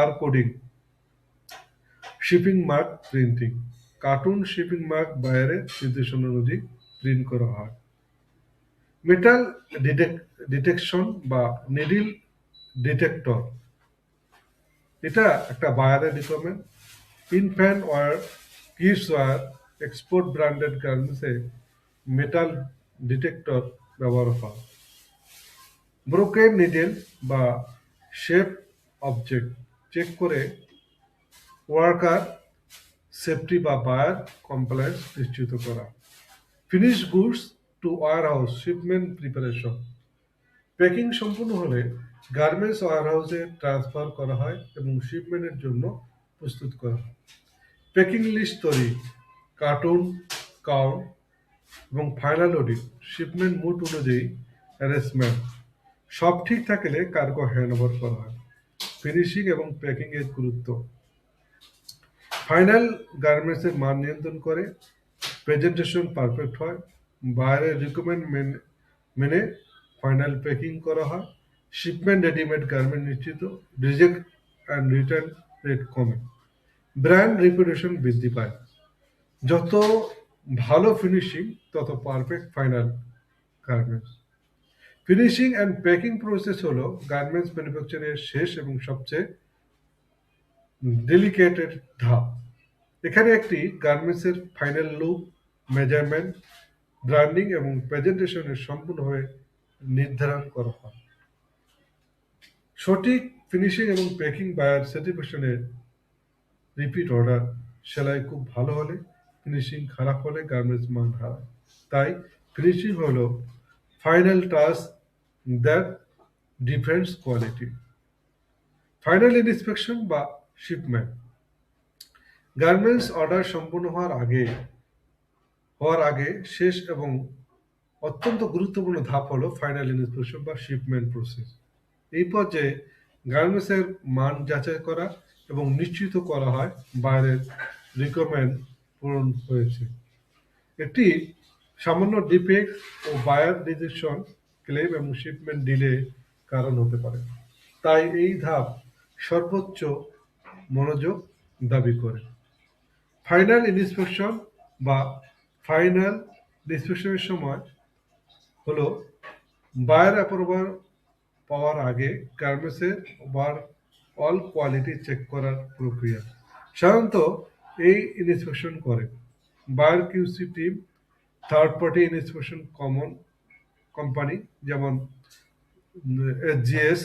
Barcoding, shipping mark printing. Carton shipping mark বাইরের নির্দেশনা অনুযায়ী প্রিন্ট করা হয়। মেটাল ডিটেকশন বা নিডিল ডিটেক্টর, এটা একটা বায়ারের recommend. Infant wear, kids wear, export branded গার্মেন্টসে মেটাল ডিটেক্টর ব্যবহার হয়। ব্রোকেন নিডেল বা শেপ অবজেক্ট চেক করে ওয়ার্কার সেফটি বা বায়ার কমপ্লায়েন্স নিশ্চিত করা। Finish goods to warehouse shipment preparation, packing সম্পূর্ণ হলে গার্মেন্টস ওয়ার হাউসে ট্রান্সফার করা হয় এবং শিপমেন্টের জন্য প্রস্তুত করা হয়। প্যাকিং লিস্ট তৈরি, কার্টুন কাউন্ট এবং ফাইনাল অডিট, শিপমেন্ট মুড অনুযায়ী অ্যারেঞ্জমেন্ট, সব ঠিক থাকলে কার্গো হ্যান্ড ওভার করা হয়। ফিনিশিং এবং প্যাকিং এর গুরুত্ব, ফাইনাল গার্মেন্টসের মান নিয়ন্ত্রণ করে, প্রেজেন্টেশন পারফেক্ট হয়, বাইরের রিকমেন্ড মেনে ফাইনাল প্যাকিং করা হয়, শিপমেন্ট রেডিমেড গার্মেন্ট নিশ্চিত, রিজেক্ট অ্যান্ড রিটার্ন রেট কমে, ব্র্যান্ড রেপুটেশন বৃদ্ধি পায়। যত ভালো ফিনিশিং তত perfect final garments. Finishing and packing process হলো গার্মেন্টস ম্যানুফ্যাকচারের শেষ এবং সবচেয়ে ডেলিকেটেড ধাপ। এখানে একটি গার্মেন্টসের ফাইনাল লুক, মেজারমেন্ট, ব্র্যান্ডিং এবং প্রেজেন্টেশনের সম্পূর্ণভাবে নির্ধারণ করা হয়। সঠিক ফিনিশিং এবং প্যাকিং বায়ার স্যাটিসফ্যাকশনের রিপিট অর্ডার, সেলাই খুব ভালো হলে ফিনিশিং খারাপ হলে গার্মেন্টস মান হারায়। তাই ফিনিশিং হলো final touch that difference quality. Final inspection বা শিপমেন্ট, গার্মেন্টস অর্ডার সম্পূর্ণ হওয়ার আগে শেষ এবং অত্যন্ত গুরুত্বপূর্ণ ধাপ হলো ফাইনাল ইন্সপেকশন বা শিপমেন্ট প্রসেস। এই পর্যায়ে গার্মেন্টসের মান যাচাই করা এবং নিশ্চিত করা হয় বাইরের রিকমেন্ড পূরণ হয়েছে। একটি সামান্য ডিফেক্ট ও বায়ার রিজেকশন ক্লেম এবং শিপমেন্ট ডিলে কারণ হতে পারে। তাই এই ধাপ সর্বোচ্চ মনোযোগ দাবি করে। ফাইনাল ইন্সপেকশন বা ফাইনাল ইন্সপেকশনের সময় হলো বায়ার অ্যাপ্রুভাল পাওয়ার আগে গার্মেন্টসের অল কোয়ালিটি চেক করার প্রক্রিয়া। সাধারণত এই ইন্সপেকশন করে buyer QC team, third party inspection company যেমন এসজিএস,